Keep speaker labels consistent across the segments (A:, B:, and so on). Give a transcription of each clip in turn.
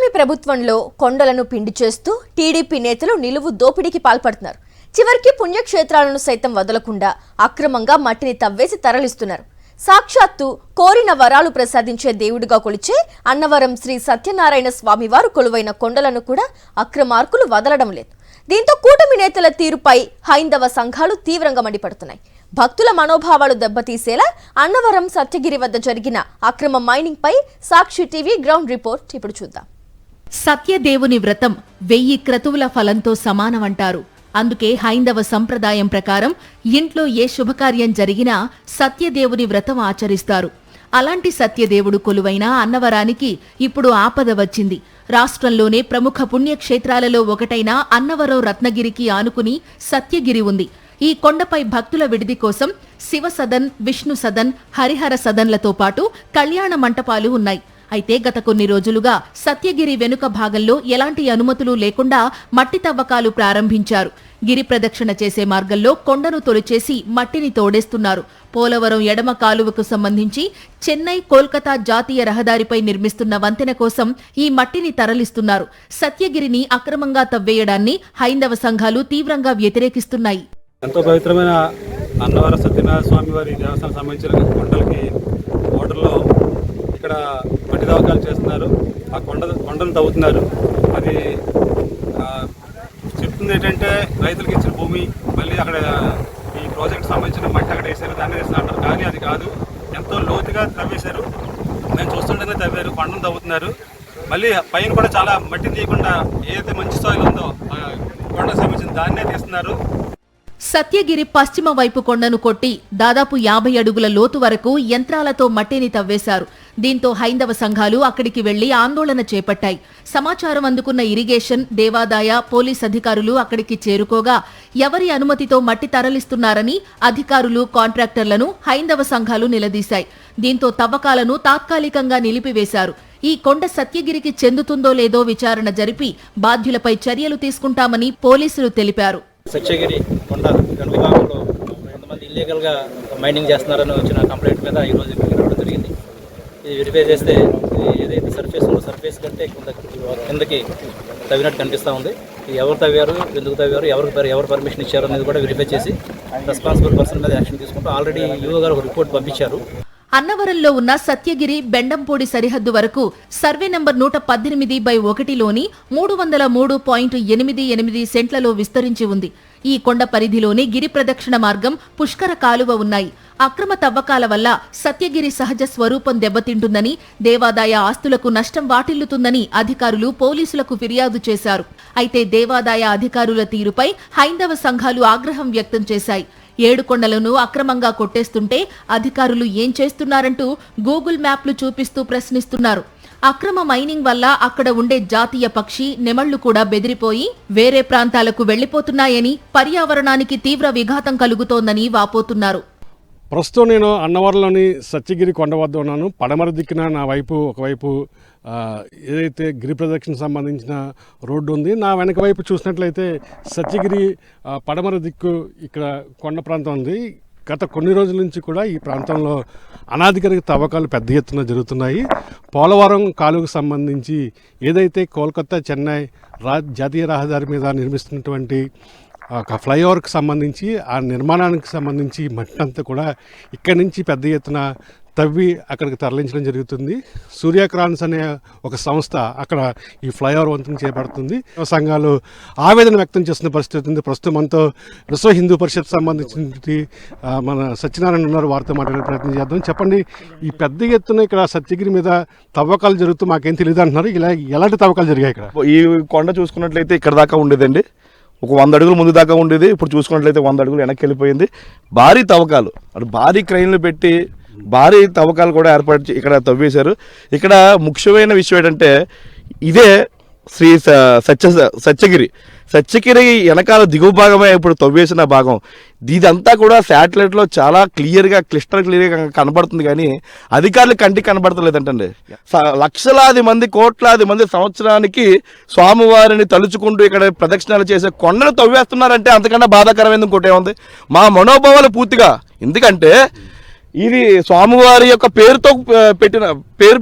A: కూటమి ప్రభుత్వంలో కొండలను పిండి చేస్తూ టీడీపీ నేతలు నిలువు దోపిడీకి పాల్పడుతున్నారు. చివరికి పుణ్యక్షేత్రాలను సైతం వదలకుండా అక్రమంగా మట్టిని తవ్వేసి తరలిస్తున్నారు. సాక్షాత్తు కోరిన వరాలు ప్రసాదించే దేవుడిగా కొలిచే అన్నవరం శ్రీ సత్యనారాయణ స్వామివారు కొలువైన కొండలను కూడా అక్రమార్కులు వదలడం లేదు. దీంతో కూటమి నేతల తీరుపై హైందవ సంఘాలు తీవ్రంగా మండిపడుతున్నాయి. భక్తుల మనోభావాలు దెబ్బతీసేలా అన్నవరం సత్యగిరి వద్ద జరిగిన అక్రమ మైనింగ్ పై సాక్షి టీవీ గ్రౌండ్ రిపోర్ట్ ఇప్పుడు చూద్దాం.
B: సత్యదేవుని వ్రతం 1000 క్రతువుల ఫలంతో సమానమంటారు. అందుకే హైందవ సంప్రదాయం ప్రకారం ఇంట్లో ఏ శుభకార్యం జరిగినా సత్యదేవుని వ్రతం ఆచరిస్తారు. అలాంటి సత్యదేవుడు కొలువైన అన్నవరానికి ఇప్పుడు ఆపద వచ్చింది. రాష్ట్రంలోనే ప్రముఖ పుణ్యక్షేత్రాలలో ఒకటైన అన్నవరం రత్నగిరికి ఆనుకుని సత్యగిరి ఉంది. ఈ కొండపై భక్తుల విడిది కోసం శివ సదన్, విష్ణు సదన్, హరిహర సదన్లతో పాటు కళ్యాణ మంటపాలు ఉన్నాయి. అయితే గత కొన్ని రోజులుగా సత్యగిరి వెనుక భాగంలో ఎలాంటి అనుమతులు లేకుండా మట్టి తవ్వకాలు ప్రారంభించారు. గిరి ప్రదక్షిణ చేసే మార్గంలో కొండను తొలిచేసి మట్టిని తోడేస్తున్నారు. పోలవరం ఎడమ కాలువకు సంబంధించి చెన్నై కోల్కతా జాతీయ రహదారిపై నిర్మిస్తున్న వంతెన కోసం ఈ మట్టిని తరలిస్తున్నారు. సత్యగిరిని అక్రమంగా తవ్వేయడాన్ని హైందవ సంఘాలు తీవ్రంగా వ్యతిరేకిస్తున్నాయి.
C: ఎంతో పవిత్రమైన అన్నవరం సత్యనారాయణ స్వామి వారి దేవస్థానం సంబంధించిన కొండలకి ఓటర్లో ఇక్కడ మట్టి తవ్వకాలు చేస్తున్నారు. ఆ కొండను తవ్వుతున్నారు. అది చెప్తుంది ఏంటంటే రైతులకు ఇచ్చిన భూమి మళ్ళీ అక్కడ ఈ ప్రాజెక్ట్ సంబంధించిన మట్టి అక్కడ వేసారు, దాన్ని వేస్తున్నారు. కానీ అది కాదు, ఎంతో లోతుగా తవ్వేశారు. మేము చూస్తుంటేనే తవ్వారు, కొండను తవ్వుతున్నారు. మళ్ళీ పైన కూడా చాలా మట్టి తీయకుండా ఏదైతే మంచి సాయిల్ ఉందో కొండకు సంబంధించిన దాన్నే తీస్తున్నారు.
B: సత్యగిరి పశ్చిమ వైపు కొండను కొట్టి దాదాపు 50 అడుగుల లోతు వరకు యంత్రాలతో మట్టిని తవ్వేశారు. దీంతో హైందవ సంఘాలు అక్కడికి వెళ్లి ఆందోళన చేపట్టాయి. సమాచారం అందుకున్న ఇరిగేషన్, దేవాదాయ, పోలీస్ అధికారులు అక్కడికి చేరుకోగా ఎవరి అనుమతితో మట్టి తరలిస్తున్నారని అధికారులు, కాంట్రాక్టర్లను హైందవ సంఘాలు నిలదీశాయి. దీంతో తవ్వకాలను తాత్కాలికంగా నిలిపివేశారు. ఈ కొండ సత్యగిరికి చెందుతుందో లేదో విచారణ జరిపి బాధ్యులపై చర్యలు తీసుకుంటామని పోలీసులు తెలిపారు.
D: సత్యగిరి కొండ వెనుక భాగంలో కొంతమంది ఇల్లీగల్గా మైనింగ్ చేస్తున్నారని వచ్చిన కంప్లైంట్ మీద ఈరోజు ఇక్కడికి రావడం జరిగింది. ఇది వెరిఫై చేస్తే ఏదైతే సర్ఫేస్ ఉందో సర్ఫేస్ కంటే కిందకి తవ్వినట్టు కనిపిస్తూ ఉంది. ఎవరు తవ్వారు, ఎందుకు తవ్వారు, ఎవరు పర్మిషన్ ఇచ్చారు అనేది కూడా వెరిఫై చేసి రెస్పాన్సిబుల్ పర్సన్ మీద యాక్షన్ తీసుకుంటూ ఆల్రెడీ యూఓ గారు ఒక రిపోర్ట్ పంపించారు.
B: అన్నవరంలో ఉన్న సత్యగిరి బెండంపూడి సరిహద్దు వరకు సర్వే నంబర్ 118/1లోని 303.88 సెంట్లలో విస్తరించి ఉంది. ఈ కొండ పరిధిలోని గిరి ప్రదక్షిణ మార్గం, పుష్కర కాలువ ఉన్నాయి. అక్రమ తవ్వకాల వల్ల సత్యగిరి సహజ స్వరూపం దెబ్బతింటుందని, దేవాదాయ ఆస్తులకు నష్టం వాటిల్లుతుందని అధికారులు పోలీసులకు ఫిర్యాదు చేశారు. అయితే దేవాదాయ అధికారుల తీరుపై హైందవ సంఘాలు ఆగ్రహం వ్యక్తం చేశాయి. 7 కొండలను అక్రమంగా కొట్టేస్తుంటే అధికారులు ఏం చేస్తున్నారంటూ గూగుల్ మ్యాప్లు చూపిస్తూ ప్రశ్నిస్తున్నారు. అక్రమ మైనింగ్ వల్ల అక్కడ ఉండే జాతీయ పక్షి, నెమళ్లు కూడా బెదిరిపోయి వేరే ప్రాంతాలకు వెళ్లిపోతున్నాయని, పర్యావరణానికి తీవ్ర విఘాతం కలుగుతోందని వాపోతున్నారు.
C: ప్రస్తుతం నేను అన్నవరంలోని సత్యగిరి కొండ వద్ద ఉన్నాను. పడమర దిక్కున నా వైపు ఒకవైపు ఏదైతే గిరి ప్రదక్షిణ సంబంధించిన రోడ్డు ఉంది, నా వెనక వైపు చూసినట్లయితే సత్యగిరి పడమర దిక్కు ఇక్కడ కొండ ప్రాంతం ఉంది. గత కొన్ని రోజుల నుంచి కూడా ఈ ప్రాంతంలో అనాధికారిక తవ్వకాలు పెద్ద ఎత్తున జరుగుతున్నాయి. పోలవరం కాలువకు సంబంధించి ఏదైతే కోల్కతా చెన్నై జాతీయ రహదారి మీద నిర్మిస్తున్నటువంటి ఒక ఫ్లైఓవర్కి సంబంధించి ఆ నిర్మాణానికి సంబంధించి మట్టినంతా కూడా ఇక్కడి నుంచి పెద్ద ఎత్తున తవ్వి అక్కడికి తరలించడం జరుగుతుంది. సూర్యక్రాన్స్ అనే ఒక సంస్థ అక్కడ ఈ ఫ్లైఓవర్ వంతుని చేపడుతుంది. సంఘాలు ఆవేదన వ్యక్తం చేస్తున్న పరిస్థితి ఉంది. ప్రస్తుతం మనతో విశ్వ హిందూ పరిషత్ సంబంధించిన మన సత్యనారాయణ ఉన్నారు, వారితో మాట్లాడే ప్రయత్నం చేద్దాం. చెప్పండి, ఈ పెద్ద ఎత్తున ఇక్కడ సత్యగిరి మీద తవ్వకాలు జరుగుతూ మాకేం తెలియదు అంటున్నారు. ఇలా ఎలాంటి తవ్వకాలు జరిగాయి ఇక్కడ?
E: ఈ కొండ చూసుకున్నట్లయితే ఇక్కడ దాకా ఉండేదండి, ఒక 100 అడుగులు ముందు దాకా ఉండేది. ఇప్పుడు చూసుకున్నట్లయితే 100 అడుగులు వెనక్కి వెళ్ళిపోయింది. భారీ తవ్వకాలు, భారీ క్రైన్లు పెట్టి భారీ తవ్వకాలు కూడా ఏర్పాటు ఇక్కడ తవ్వేశారు. ఇక్కడ ముఖ్యమైన విషయం ఏంటంటే ఇదే శ్రీ సత్యగిరి వెనకాల దిగువ భాగమే ఇప్పుడు తవ్వేసిన భాగం. ఇదంతా కూడా శాటిలైట్లో చాలా క్లిస్టర్ క్లియర్గా కనబడుతుంది, కానీ అధికారులు కంటికి కనబడతలేదంటండి. లక్షలాది మంది, కోట్లాది మంది సంవత్సరానికి స్వామివారిని తలుచుకుంటూ ఇక్కడ ప్రదక్షిణాలు చేసే కొండను తవ్వేస్తున్నారంటే అంతకన్నా బాధాకరమైన ఇంకోటి ఏముంది? మా మనోభావాలు పూర్తిగా, ఎందుకంటే ఇది స్వామివారి యొక్క పేరు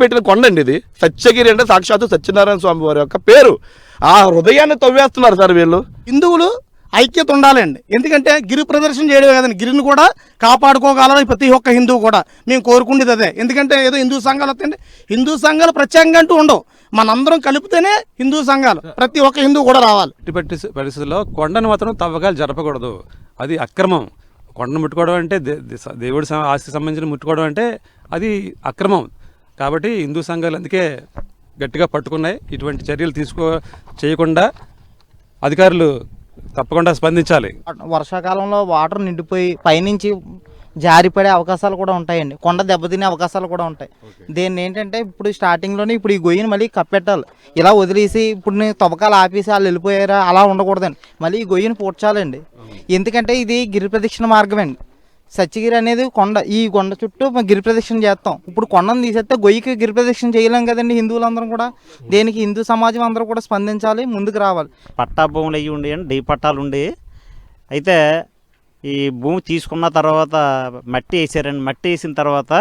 E: పెట్టిన కొండ అండి. ఇది సత్యగిరి అంటే సాక్షాత్తు సత్యనారాయణ స్వామివారి యొక్క పేరు. ఆ హృదయాన్ని తవ్వేస్తున్నారు సార్ వీళ్ళు.
F: హిందువులు ఐక్యత ఉండాలండి. ఎందుకంటే గిరి ప్రదర్శన చేయడమే కదండి, గిరిని కూడా కాపాడుకోగలని ప్రతి ఒక్క హిందువు కూడా మేము కోరుకునేది అదే. ఎందుకంటే ఏదో హిందూ సంఘాలు వస్తాయండి, హిందూ సంఘాలు ప్రత్యేకంగా అంటూ ఉండవు, మనందరం కలిపితేనే హిందూ సంఘాలు, ప్రతి ఒక్క హిందువు కూడా రావాలి.
G: పరిస్థితుల్లో కొండను మాత్రం తవ్వకాలు జరపకూడదు, అది అక్రమం. కొండను ముట్టుకోవడం అంటే దేవుడి ఆస్తికి సంబంధించిన ముట్టుకోవడం అంటే అది అక్రమం. కాబట్టి హిందూ సంఘాలు అందుకే గట్టిగా పట్టుకున్నాయి. ఇటువంటి చర్యలు చేయకుండా అధికారులు తప్పకుండా స్పందించాలి.
H: వర్షాకాలంలో వాటర్ నిండిపోయి పైనుంచి జారిపడే అవకాశాలు కూడా ఉంటాయండి, కొండ దెబ్బతినే అవకాశాలు కూడా ఉంటాయి. దీన్ని ఏంటంటే ఇప్పుడు స్టార్టింగ్లోనే ఇప్పుడు ఈ గొయ్యిని మళ్ళీ కప్పెట్టాలి. ఇలా వదిలేసి ఇప్పుడు నేను తవ్వకాలు ఆపేసి వాళ్ళు వెళ్ళిపోయారా అలా ఉండకూడదండి, మళ్ళీ ఈ గొయ్యిని పూడ్చాలండి. ఎందుకంటే ఇది గిరి ప్రదక్షిణ మార్గం అండి. సత్యగిరి అనేది కొండ, ఈ కొండ చుట్టూ గిరి ప్రదక్షిణ చేస్తాం. ఇప్పుడు కొండను తీసేస్తే గొయ్యికి గిరి ప్రదక్షిణ చేయలేం కదండి హిందువులందరం కూడా. దేనికి హిందూ సమాజం అందరూ కూడా స్పందించాలి, ముందుకు రావాలి.
I: పట్టా భూములు అయ్యి ఉండి డీ పట్టాలు ఉండి అయితే ఈ భూమి తీసుకున్న తర్వాత మట్టి వేసారండి. మట్టి వేసిన తర్వాత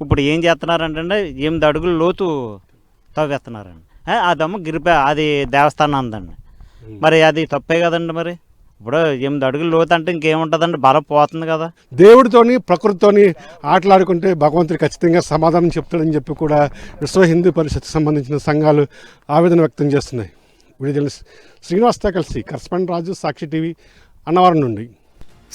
I: ఇప్పుడు ఏం చేస్తున్నారంటే 8 అడుగుల లోతు తవ్వేస్తున్నారండి. అదేమో అది దేవస్థానం అందండి, మరి అది తప్పే కదండి. మరి ఇప్పుడు 8 అడుగుల లోతు అంటే ఇంకేముంటుందండి, బలం పోతుంది కదా.
C: దేవుడితోని ప్రకృతితోని ఆటలాడుకుంటే భగవంతుడు ఖచ్చితంగా సమాధానం చెప్తాడని చెప్పి కూడా విశ్వ హిందూ పరిషత్కి సంబంధించిన సంఘాలు ఆవేదన వ్యక్తం చేస్తున్నాయి. విడుదల శ్రీనివాస్తో కలిసి కరస్పాండెంట్ రాజు, సాక్షి టీవీ, అన్నవరం నుండి.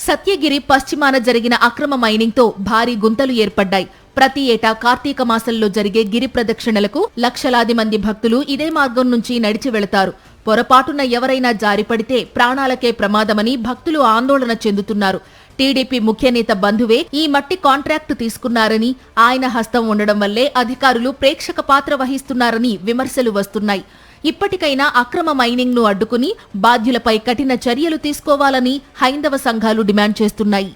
B: సత్యగిరి పశ్చిమాన జరిగిన అక్రమ మైనింగ్తో భారీ గుంతలు ఏర్పడ్డాయి. ప్రతి ఏటా కార్తీక మాసంలో జరిగే గిరి ప్రదక్షిణలకు లక్షలాది మంది భక్తులు ఇదే మార్గం నుంచి నడిచి వెళతారు. పొరపాటున ఎవరైనా జారిపడితే ప్రాణాలకే ప్రమాదమని భక్తులు ఆందోళన చెందుతున్నారు. టీడీపీ ముఖ్యనేత బంధువే ఈ మట్టి కాంట్రాక్టు తీసుకున్నారని, ఆయన హస్తం ఉండడం వల్లే అధికారులు ప్రేక్షక పాత్ర వహిస్తున్నారని విమర్శలు వస్తున్నాయి. ఇప్పటికైనా అక్రమ మైనింగ్ ను అడ్డుకుని బాధ్యులపై కఠిన చర్యలు తీసుకోవాలని హైందవ సంఘాలు డిమాండ్ చేస్తున్నాయి.